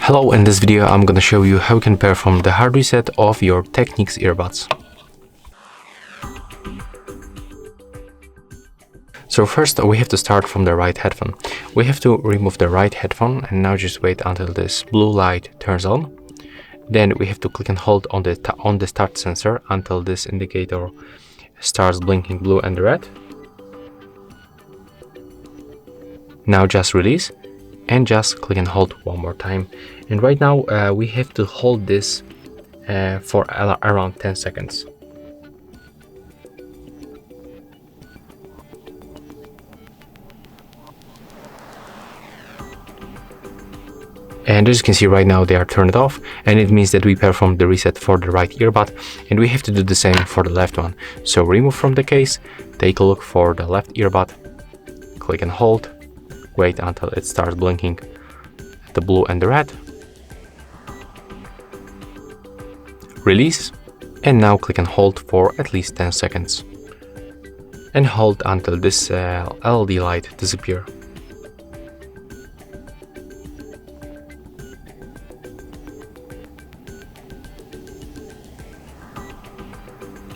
Hello, in this video I'm gonna show you how you can perform the hard reset of your Technics earbuds. So first we have to start from the right headphone. We have to remove the right headphone and now just wait until this blue light turns on. Then we have to click and hold on the start sensor until this indicator starts blinking blue and red. Now just release and just click and hold one more time. And right now we have to hold this for around 10 seconds. And as you can see right now they are turned off, and it means that we performed the reset for the right earbud, and we have to do the same for the left one. So remove from the case, take a look for the left earbud, click and hold, wait until it starts blinking the blue and the red, release, and now click and hold for at least 10 seconds and hold until this LED light disappears.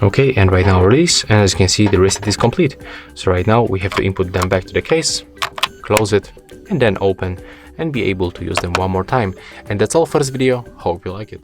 Okay, and right now release, and as you can see the reset is complete. So right now we have to input them back to the case, close it, and then open and be able to use them one more time. And that's all for this video. Hope you like it.